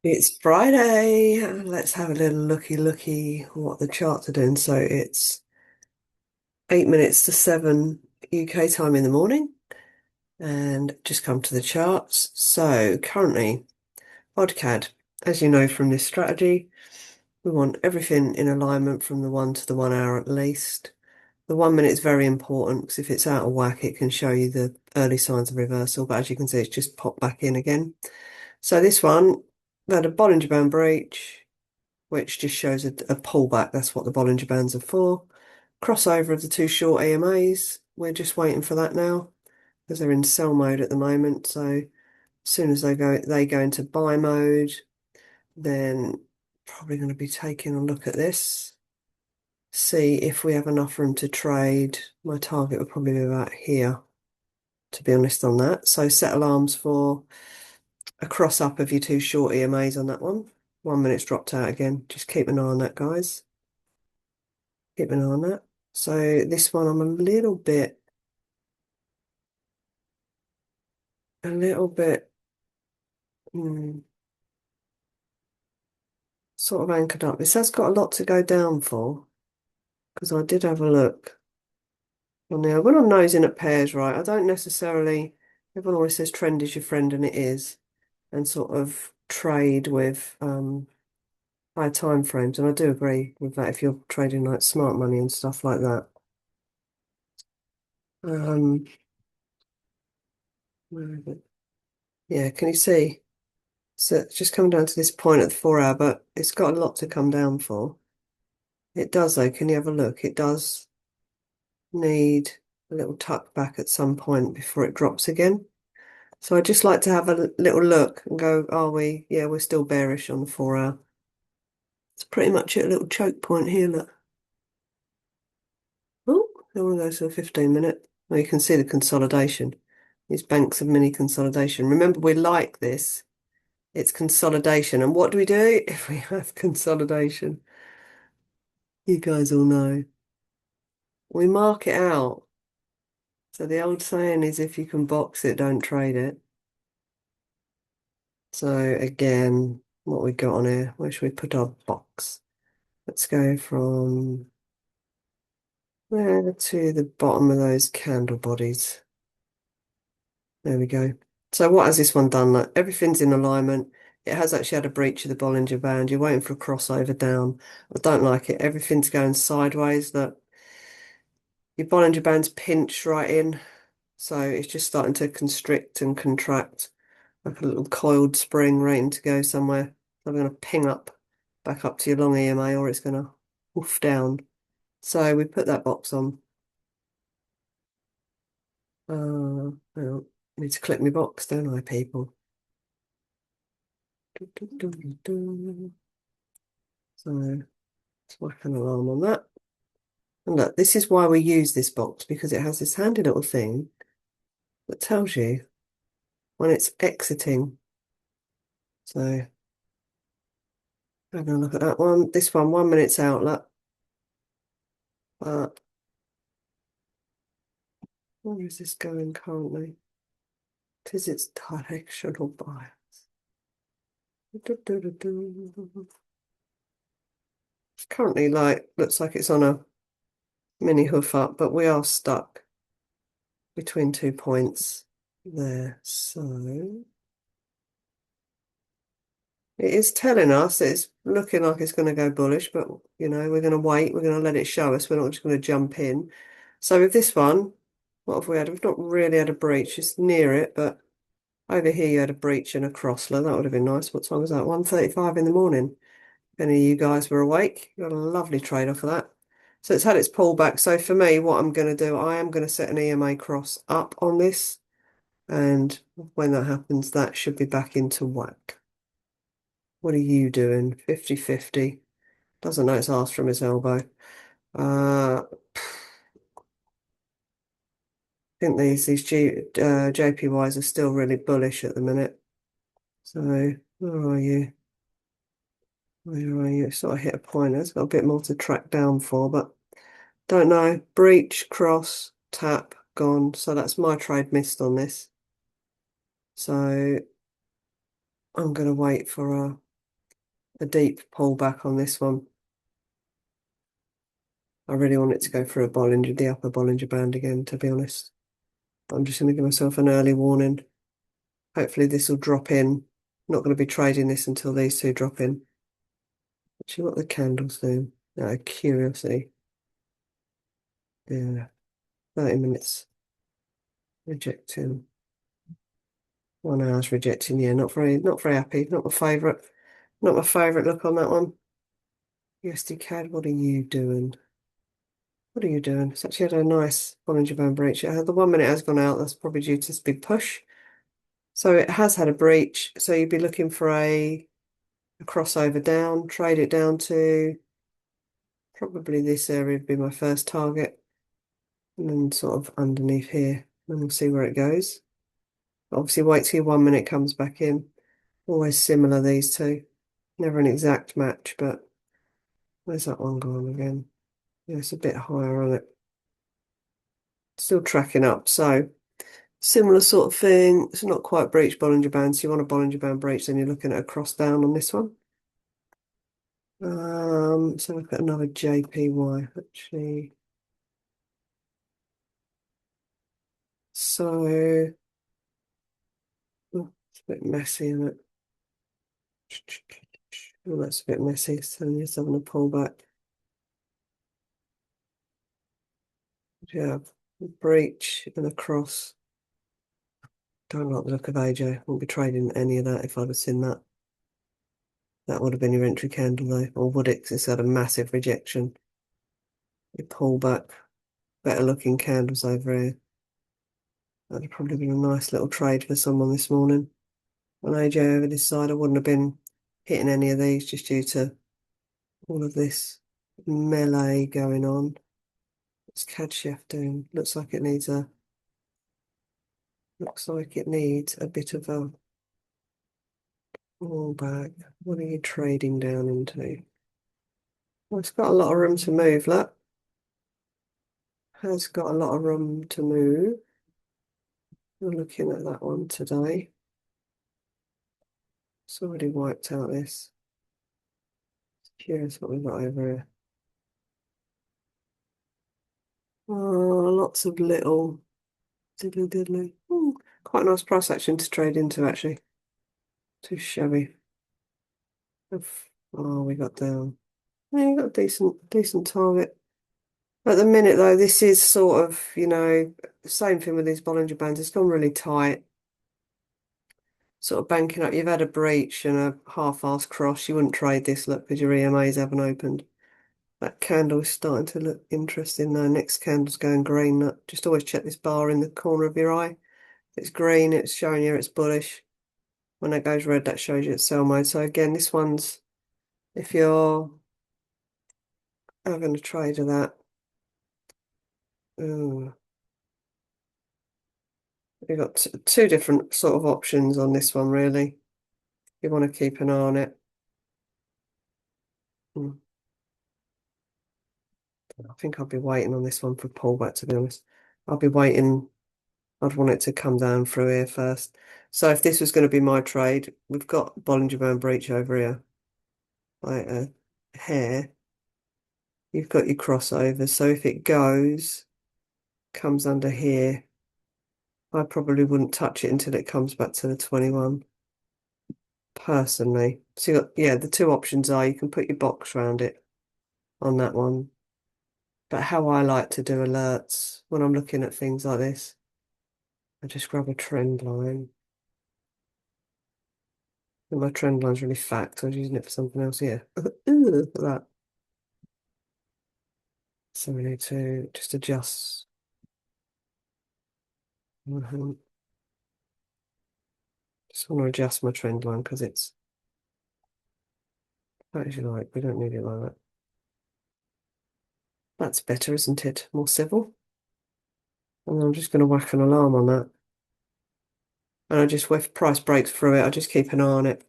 It's Friday. Let's have a little looky what the charts are doing. So it's 8 minutes to 7 UK time in the morning and just come to the charts. So currently, ODCAD, as you know from this strategy, we want everything in alignment from the 1 to the 1 hour at least. The 1 minute is very important because if it's out of whack, it can show you the early signs of reversal. But as you can see, it's just popped back in again. So this one, we had a Bollinger Band breach, which just shows a pullback. That's what the Bollinger Bands are for. Crossover of the two short EMAs. We're just waiting for that now because they're in sell mode at the moment. So as soon as they go into buy mode, then probably going to be taking a look at this, see if we have enough room to trade. My target would probably be about here, to be honest on that. So set alarms for a cross up of your two short EMAs on that one. 1 minute's dropped out again. Just keep an eye on that, guys. Keep an eye on that. So this one I'm a little bit hmm, sort of anchored up. This has got a lot to go down for because I did have a look on there. When I'm nosing at pairs, right, I don't necessarily, everyone always says trend is your friend and it is, and sort of trade with high time frames. And I do agree with that if you're trading like smart money and stuff like that. Um, where is it? Yeah, can you see? So it's just come down to this point at the 4 hour, but it's got a lot to come down for. It does though, can you have a look? It does need a little tuck back at some point before it drops again. So I'd just like to have a little look and go, are we? Yeah, we're still bearish on the 4 hour. It's pretty much at a little choke point here, look. Oh, I want to go to a 15 minute. Well, you can see the consolidation. These banks of mini consolidation. Remember, we like this. It's consolidation. And what do we do if we have consolidation? You guys all know. We mark it out. So the old saying is if you can box it, don't trade it. So again, what we got on here, where should we put our box? Let's go from there to the bottom of those candle bodies. There we go. So what has this one done? Like everything's in alignment. It has actually had a breach of the Bollinger Band. You're waiting for a crossover down. I don't like it. Everything's going sideways. That your Bollinger Band's pinched right in. So it's just starting to constrict and contract like a little coiled spring waiting to go somewhere. I'm going to ping up back up to your long EMA or it's going to woof down. So we put that box on. Well, I need to click my box, don't I, people? So let's whack an alarm on that. And look, this is why we use this box because it has this handy little thing that tells you when it's exiting. So having a look at that one. This one, 1 minute's out, look. But where is this going currently? Because it's directional bias. It's currently like, looks like it's on a mini hoof up, but we are stuck between 2 points there. So it is telling us it's looking like it's going to go bullish, but you know, we're going to wait, we're going to let it show us, we're not just going to jump in. So with this one, what have we had? We've not really had a breach, it's near it, but over here you had a breach and a crossler. That would have been nice. What time was that? 1:35 in the morning. If any of you guys were awake, you got a lovely trade off of that. So it's had its pullback. So for me, what I'm going to do, I am going to set an EMA cross up on this. And when that happens, that should be back into whack. What are you doing? 50-50. Doesn't know it's asked from his elbow. I think these JPYs are still really bullish at the minute. So where are you? Where are you? Sort of hit a point. It's got a bit more to track down for, but don't know. Breach, cross, tap, gone. So that's my trade missed on this. So I'm going to wait for a a deep pullback on this one. I really want it to go through the upper Bollinger Band again, to be honest. I'm just going to give myself an early warning. Hopefully this will drop in. Not going to be trading this until these two drop in. Actually, what are the candles doing? Curiosity. Yeah, 30 minutes. Rejecting. 1 hour's rejecting. Yeah, not very happy. Not my favourite. Not my favourite look on that one. USD CAD, what are you doing? What are you doing? It's actually had a nice Bollinger Band breach. The 1 minute has gone out. That's probably due to this big push. So it has had a breach. So you'd be looking for a crossover down, trade it down to probably this area would be my first target. And then sort of underneath here. And we'll see where it goes. Obviously wait till your 1 minute comes back in. Always similar, these two. Never an exact match, but where's that one gone again? Yeah, it's a bit higher on it. Still tracking up, so similar sort of thing. It's not quite breach Bollinger Band, so you want a Bollinger Band breach, then you're looking at a cross down on this one. So look at another JPY, actually. So, oh, it's a bit messy, isn't it? Oh, that's a bit messy, so it's having a pullback. Yeah, a breach and a cross. Don't like the look of AJ. Wouldn't be trading any of that if I'd have seen that. That would have been your entry candle though. Or would it? 'Cause it's had a massive rejection. You pull back. Better looking candles over here. That'd have probably been a nice little trade for someone this morning. On AJ over this side, I wouldn't have been hitting any of these just due to all of this melee going on. What's CAD Chef doing? Looks like it needs a bit of a pullback. What are you trading down into? Well, it's got a lot of room to move, look. Has got a lot of room to move. We're looking at that one today. It's already wiped out this. Curious what we've got over here. Oh, lots of little diddly diddly. Ooh, quite a nice price action to trade into, actually. Too shabby. Oh, we got down. Yeah, you got a decent target. At the minute, though, this is sort of, the same thing with these Bollinger Bands. It's gone really tight. Sort of banking up. You've had a breach and a half-assed cross. You wouldn't trade this, look, because your EMAs haven't opened. That candle is starting to look interesting now. Next candle's going green. Just always check this bar in the corner of your eye. If it's green, it's showing you it's bullish. When it goes red, that shows you it's sell mode. So again, this one's, if you're having a trade of that, ooh, you've got two different sort of options on this one, really. You want to keep an eye on it. I think I'll be waiting on this one for pullback, to be honest. I'll be waiting. I'd want it to come down through here first. So if this was going to be my trade, we've got Bollinger Band breach over here, like a hair. You've got your crossover. So if it comes under here, I probably wouldn't touch it until it comes back to the 21, personally. So yeah, the two options are you can put your box around it on that one. But how I like to do alerts when I'm looking at things like this, I just grab a trend line. And my trend line's really fat, so I was using it for something else here. Look at that. So we need to just adjust. Just want to adjust my trend line because it's actually like, we don't need it like that. That's better, isn't it? More civil. And I'm just going to whack an alarm on that. And I just, if price breaks through it, I just keep an eye on it.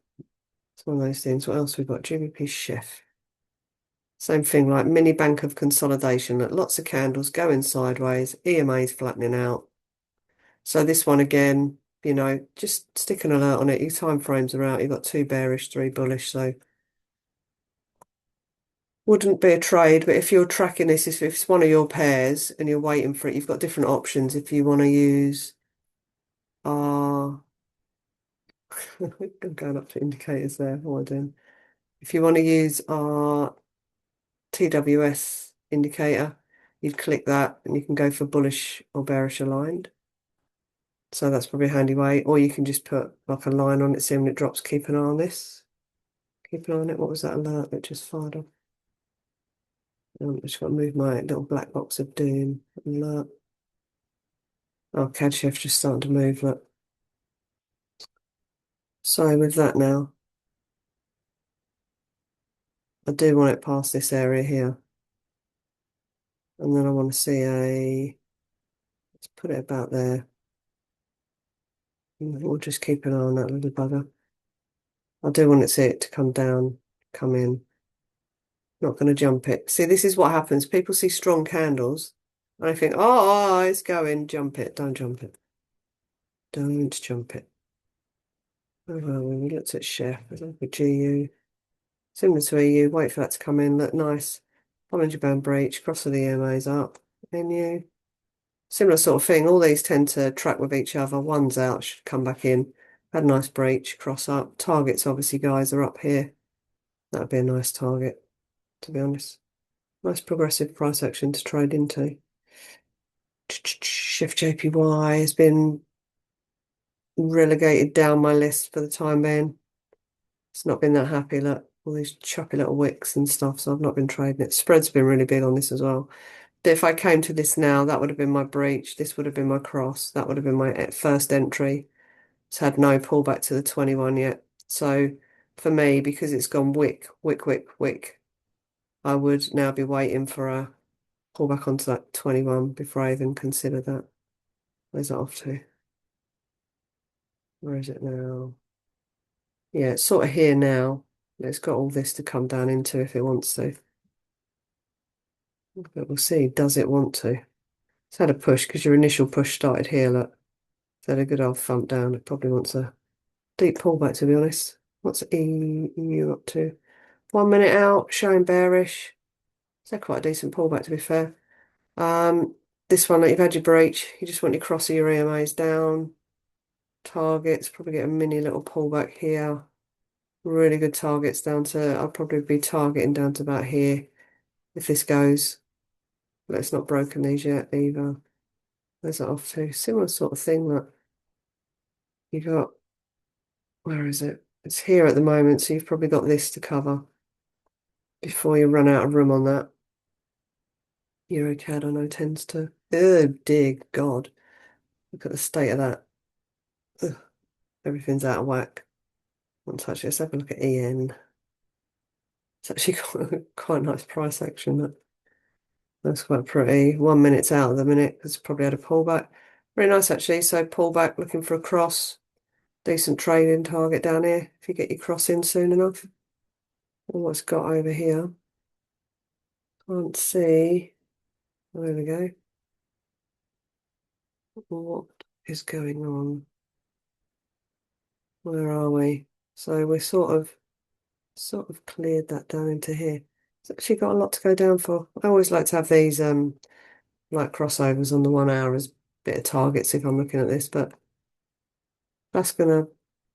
It's one of those things. What else we've got? GBP Chef. Same thing, like mini bank of consolidation. Lots of candles going sideways. EMA's flattening out. So this one again, just stick an alert on it. Your time frames are out. You've got two bearish, three bullish. So Wouldn't be a trade, but if you're tracking this, if it's one of your pairs and you're waiting for it, you've got different options if you want to use our I'm going up to indicators there. What am I doing? If you want to use our TWS indicator, you'd click that and you can go for bullish or bearish aligned. So that's probably a handy way. Or you can just put like a line on it, see when it drops, keep an eye on this. Keep an eye on it. What was that alert that just fired off? I just got to move my little black box of doom alert. Oh, CAD shift just starting to move, look. So with that now, I do want it past this area here. And then I want to see let's put it about there. We'll just keep an eye on that little bugger. I do want to see it to come down, come in. Not going to jump it. See, this is what happens. People see strong candles and I think, oh, it's going, jump it. Don't jump it. Don't jump it. Oh, well, we looked at chef, let's look at GU. Similar to EU, wait for that to come in, look nice. 100 band breach, cross of the EMAs up. NU. Similar sort of thing. All these tend to track with each other. One's out, should come back in. Had a nice breach, cross up. Targets, obviously, guys, are up here. That'd be a nice target, to be honest. Nice progressive price action to trade into. Shift JPY has been relegated down my list for the time being. It's not been that happy, look. All these choppy little wicks and stuff, so I've not been trading it. Spread's been really big on this as well. If I came to this now, that would have been my breach. This would have been my cross. That would have been my first entry. It's had no pullback to the 21 yet. So for me, because it's gone wick, wick, wick, wick, I would now be waiting for a pullback onto that 21 before I even consider that. Where's that off to? Where is it now? Yeah, it's sort of here now. It's got all this to come down into if it wants to. But we'll see, does it want to? It's had a push because your initial push started here, look. It's had a good old thump down. It probably wants a deep pullback, to be honest. What's EU up to? 1 minute out, showing bearish. It's had quite a decent pullback, to be fair. This one, like you've had your breach, you just want your cross of your EMAs down. Targets, probably get a mini little pullback here. Really good targets down to, I'll probably be targeting down to about here if this goes. But it's not broken these yet either. Where's that off to? Similar sort of thing that you got. Where is it? It's here at the moment, so you've probably got this to cover before you run out of room on that. EuroCAD, I know, tends to. Oh, dear God. Look at the state of that. Ugh, everything's out of whack. Won't touch it. Let's have a look at EN. It's actually quite a nice price action. That's quite pretty. 1 minute's out of the minute because it's probably had a pullback. Very nice, actually. So pullback, looking for a cross. Decent trading target down here if you get your cross in soon enough. And what's got over here? Can't see. There we go. What is going on? Where are we? So we're sort of cleared that down into here. It's actually got a lot to go down for. I always like to have these like crossovers on the 1 hour as a bit of targets if I'm looking at this, but that's gonna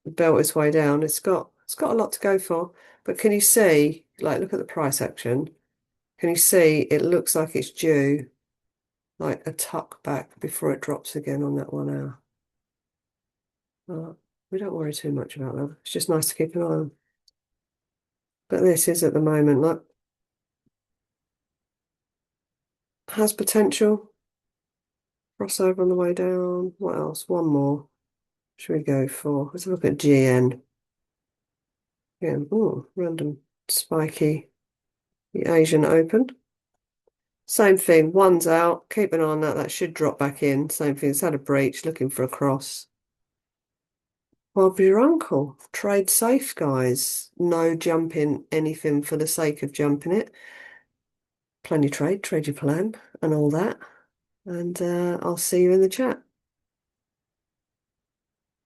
belt its way down. It's got a lot to go for. But can you see, like look at the price action? Can you see it looks like it's due like a tuck back before it drops again on that 1 hour. We don't worry too much about that. It's just nice to keep an eye on. But this is at the moment, like, has potential. Crossover on the way down. What else? One more. Should we go for? Let's look at GN. Yeah, oh, random spiky. The Asian Open. Same thing, one's out. Keep an eye on that. That should drop back in. Same thing, it's had a breach, looking for a cross. Bob your uncle. Trade safe, guys. No jumping anything for the sake of jumping it. Plan your trade your plan, and all that. And I'll see you in the chat.